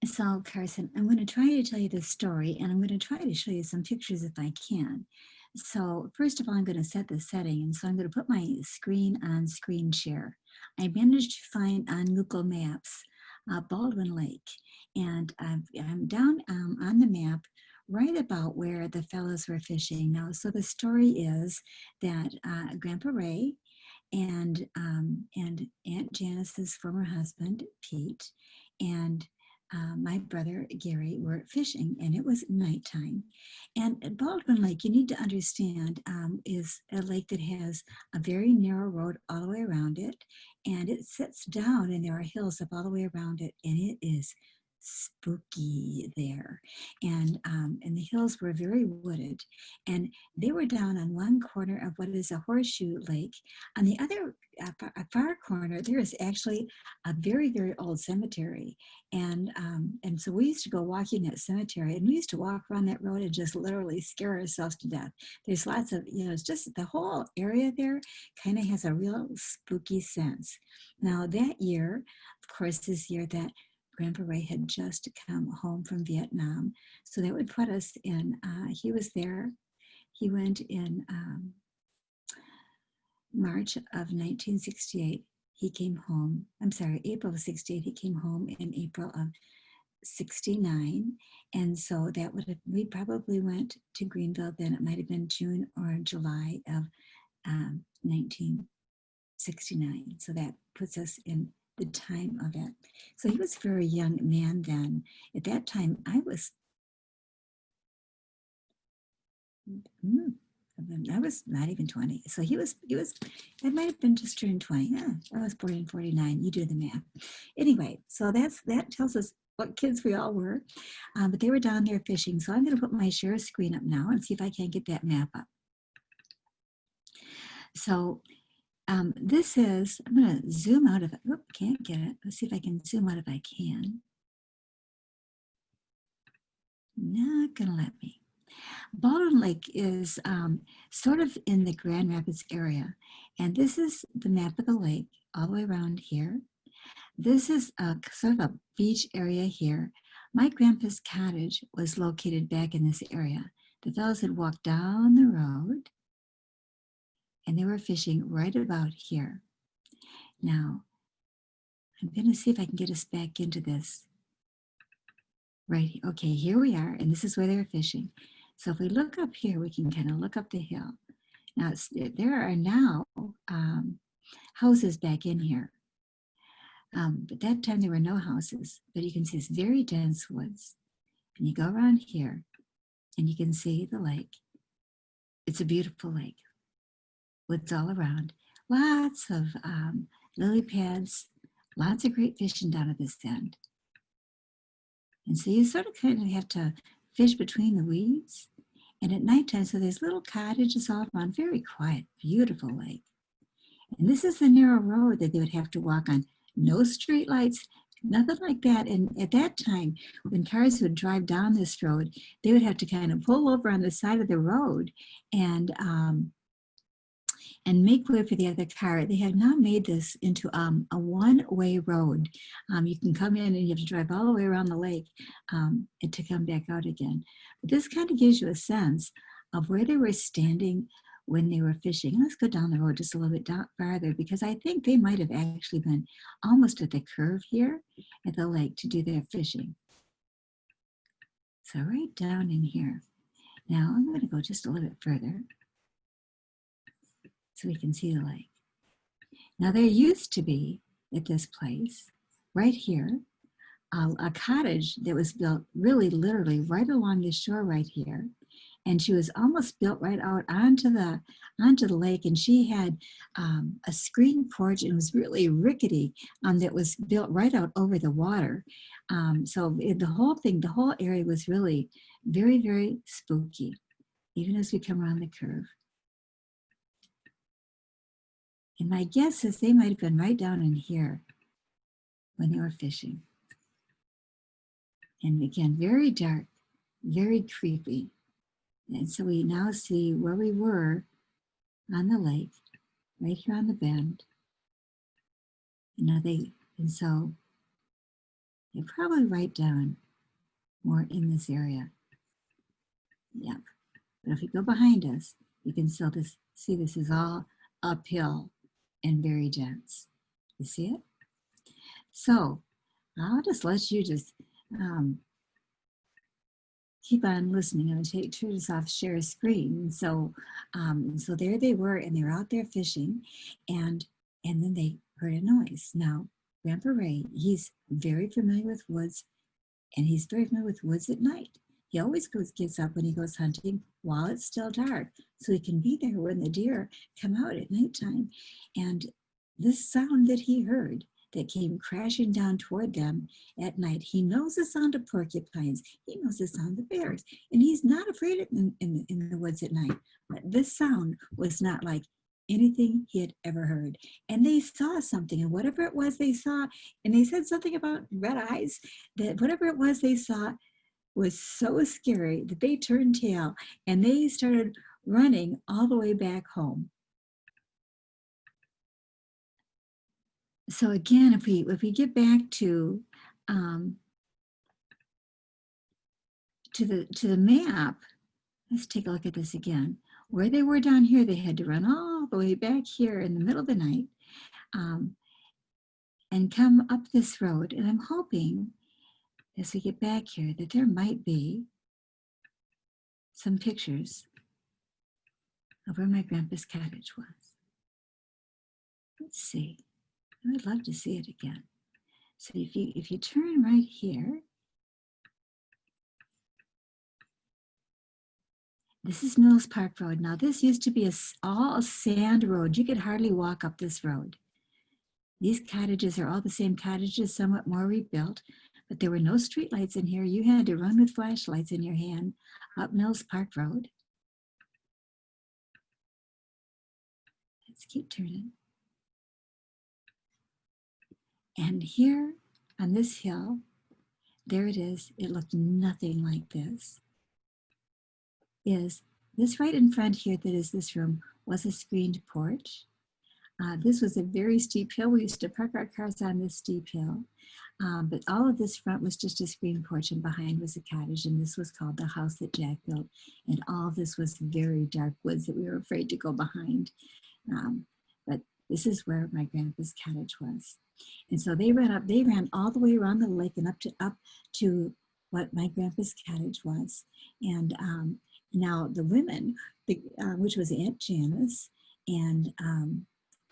So, Carson, I'm going to try to tell you this story, and I'm going to try to show you some pictures if I can. So, first of all, I'm going to set the setting, and so I'm going to put my screen on screen share. I managed to find on Google Maps Baldwin Lake, and I'm down on the map right about where the fellows were fishing. Now, so the story is that Grandpa Ray and Aunt Janice's former husband, Pete, and my brother Gary were fishing, and it was nighttime. And at Baldwin Lake, you need to understand, is a lake that has a very narrow road all the way around it, and it sits down, and there are hills up all the way around it, and it is spooky there. And the hills were very wooded, and they were down on one corner of what is a horseshoe lake. On the other far corner, there is actually a very, very old cemetery. And so we used to go walking that cemetery, and we used to walk around that road and just literally scare ourselves to death. There's lots of, it's just the whole area there kind of has a real spooky sense. Now that year, of course, this year that Grandpa Ray had just come home from Vietnam. So that would put us in, he was there. He went in March of 1968. He came home, I'm sorry, April of 68. He came home in April of 69. And so that would have, we probably went to Greenville then. It might have been June or July of 1969. So that puts us in the time of it. So he was a very young man then. At that time, I was not even 20. So he was, I might have been just turned 20. Yeah, I was born in 49. You do the math. Anyway, so that tells us what kids we all were. But they were down there fishing. So I'm going to put my share screen up now and see if I can get that map up. So this is, I'm going to zoom out of it. Oop, can't get it. Let's see if I can zoom out if I can. Not going to let me. Baldwin Lake is sort of in the Grand Rapids area. And this is the map of the lake all the way around here. This is sort of a beach area here. My grandpa's cottage was located back in this area. The fellows had walked down the road and they were fishing right about here. Now, I'm going to see if I can get us back into this. Right here. Okay, here we are, and this is where they were fishing. So if we look up here, we can kind of look up the hill. Now, there are now houses back in here. But that time there were no houses, but you can see it's very dense woods. And you go around here and you can see the lake. It's a beautiful lake. Woods all around. Lots of lily pads, lots of great fishing down at this end. And so you sort of kind of have to fish between the weeds. And at nighttime, so there's little cottages all around, very quiet, beautiful lake. And this is the narrow road that they would have to walk on. No street lights, nothing like that. And at that time, when cars would drive down this road, they would have to kind of pull over on the side of the road and make way for the other car. They have now made this into a one-way road. You can come in and you have to drive all the way around the lake and to come back out again. But this kind of gives you a sense of where they were standing when they were fishing. Let's go down the road just a little bit farther, because I think they might have actually been almost at the curve here at the lake to do their fishing. So right down in here. Now I'm going to go just a little bit further so we can see the lake. Now there used to be at this place, right here, a cottage that was built really literally right along the shore right here. And she was almost built right out onto the lake. And she had a screen porch and was really rickety that was built right out over the water. So the whole area was really very, very spooky, even as we come around the curve. And my guess is they might have been right down in here when they were fishing. And again, very dark, very creepy. And so we now see where we were on the lake, right here on the bend. And so They're probably right down more in this area. Yep. But if we go behind us, you can still see this is all uphill and very dense. You see it? So I'll just let you just keep on listening. I'm going to turn this off, share a screen. So there they were, and they were out there fishing, and then they heard a noise. Now, Grandpa Ray, he's very familiar with woods, and he's very familiar with woods at night. He always gets up when he goes hunting while it's still dark, so he can be there when the deer come out at nighttime. And this sound that he heard that came crashing down toward them at night, he knows the sound of porcupines, he knows the sound of bears, and he's not afraid of in the woods at night. But this sound was not like anything he had ever heard. And they saw something, and whatever it was they saw, and they said something about red eyes, that whatever it was they saw was so scary that they turned tail and they started running all the way back home. So again, if we get back to the map, let's take a look at this again. Where they were down here, they had to run all the way back here in the middle of the night and come up this road. And I'm hoping as we get back here that there might be some pictures of where my grandpa's cottage was. Let's see. I would love to see it again. So if you turn right here, this is Mills Park Road. Now this used to be all a sand road. You could hardly walk up this road. These cottages are all the same cottages, somewhat more rebuilt, but there were no streetlights in here. You had to run with flashlights in your hand up Mills Park Road. Let's keep turning. And here on this hill, there it is. It looked nothing like this. Is this right in front here that is this room was a screened porch. This was a very steep hill. We used to park our cars on this steep hill. But all of this front was just a screen porch, and behind was a cottage, and this was called the house that Jack built. And all of this was very dark woods that we were afraid to go behind. But this is where my grandpa's cottage was. And so they ran all the way around the lake and up to what my grandpa's cottage was. And now the women, which was Aunt Janice and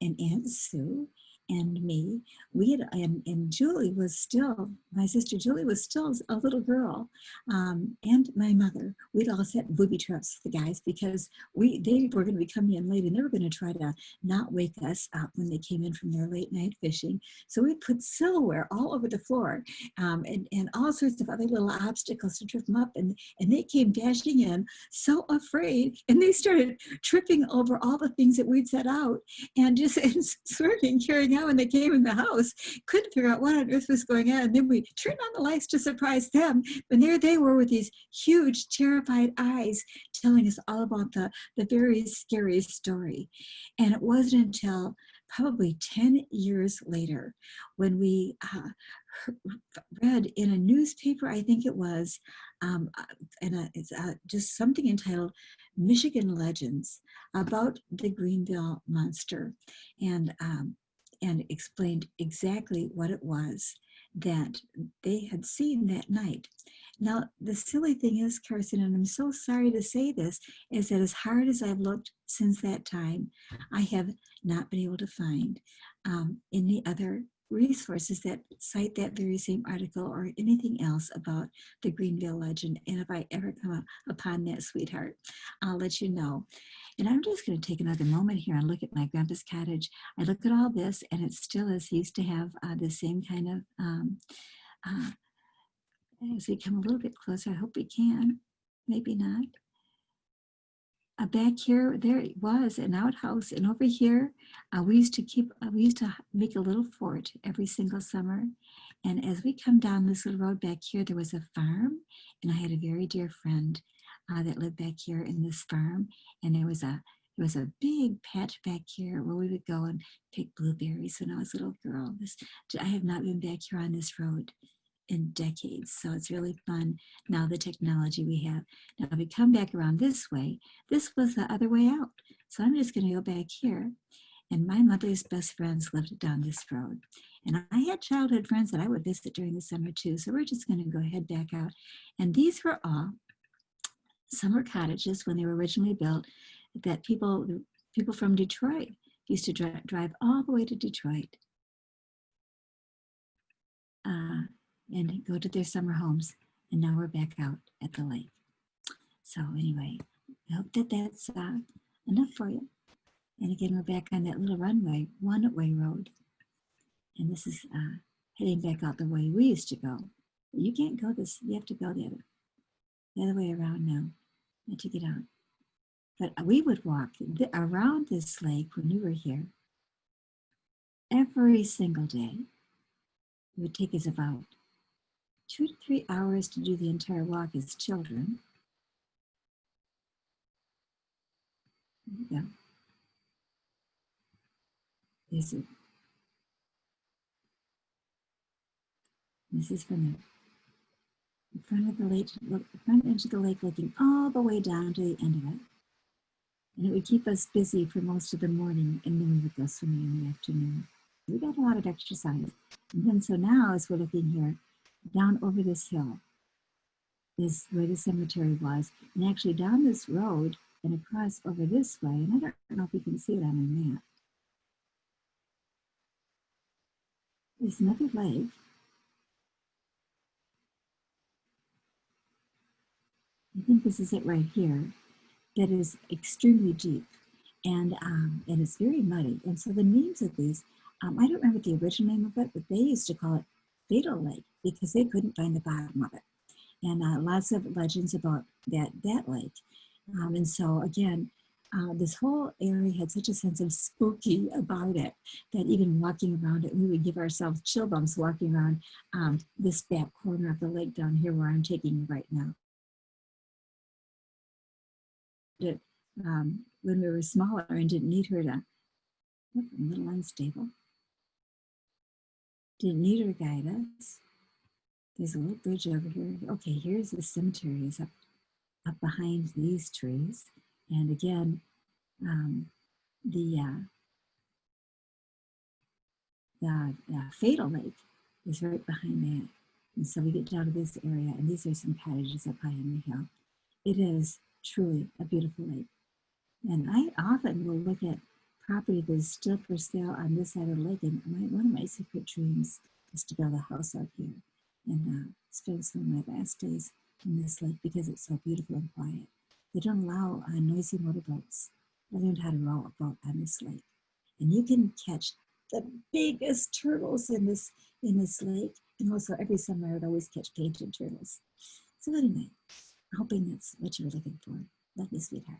Aunt Sue and me, and Julie was still, my sister Julie was still a little girl, and my mother. We'd all set booby traps for the guys because they were going to be coming in late and they were going to try to not wake us up when they came in from their late night fishing. So we put silverware all over the floor, and all sorts of other little obstacles to trip them up, and they came dashing in so afraid, and they started tripping over all the things that we'd set out and just swerving, carrying out when they came in the house. Couldn't figure out what on earth was going on. And then we turned on the lights to surprise them. And there they were with these huge, terrified eyes telling us all about the very scary story. And it wasn't until probably 10 years later when we read in a newspaper, I think it was, it's just something entitled Michigan Legends about the Greenville Monster, and explained exactly what it was that they had seen that night. Now, the silly thing is, Carson, and I'm so sorry to say this, is that as hard as I've looked since that time, I have not been able to find any other resources that cite that very same article or anything else about the Greenville legend. And if I ever come upon that, sweetheart, I'll let you know. And I'm just going to take another moment here and look at my grandpa's cottage. I look at all this, and it still is. He used to have the same kind of, as we come a little bit closer, I hope we can, maybe not. Back here, there was an outhouse, and over here, we used to make a little fort every single summer. And as we come down this little road back here, there was a farm, and I had a very dear friend that lived back here in this farm, and there was a big patch back here where we would go and pick blueberries when I was a little girl. I have not been back here on this road in decades. So it's really fun now, the technology we have. Now, if we come back around this way, this was the other way out. So I'm just going to go back here. And my mother's best friends lived down this road. And I had childhood friends that I would visit during the summer too. So we're just going to go head back out. And these were all summer cottages when they were originally built that people from Detroit used to drive all the way to Detroit and go to their summer homes. And now we're back out at the lake. So anyway, I hope that that's enough for you. And again, we're back on that little one-way road. And this is heading back out the way we used to go. You can't go this, you have to go the other way around now to get out. But we would walk around this lake when we were here every single day. It would take us about 2 to 3 hours to do the entire walk as children. There you go. This is from the front of the lake, the front edge of the lake, looking all the way down to the end of it. And it would keep us busy for most of the morning, and then we would go swimming in the afternoon. We got a lot of exercise. And then so now, as we're looking here, down over this hill is where the cemetery was. And actually down this road and across over this way, and I don't know if you can see it on the map, there's another lake. I think this is it right here, that is extremely deep, and it's very muddy. And so the names of these, I don't remember the original name of it, but they used to call it Fatal Lake because they couldn't find the bottom of it. And lots of legends about that lake. And so again, this whole area had such a sense of spooky about it that even walking around it, we would give ourselves chill bumps walking around this back corner of the lake down here where I'm taking you right now. When we were smaller and didn't need her to, a little unstable, didn't need her to guide us. There's a little bridge over here. Okay, here's the cemetery is up behind these trees. And again, the Fatal Lake is right behind that. And so we get down to this area, and these are some cottages up high on the hill. It is truly a beautiful lake. And I often will look at property that is still for sale on this side of the lake. And one of my secret dreams is to build a house out here and spend some of my last days in this lake because it's so beautiful and quiet. They don't allow noisy motorboats. I learned how to row a boat on this lake. And you can catch the biggest turtles in this lake. And also every summer I would always catch painted turtles. So anyway, hoping that's what you were looking for. Love you, sweetheart.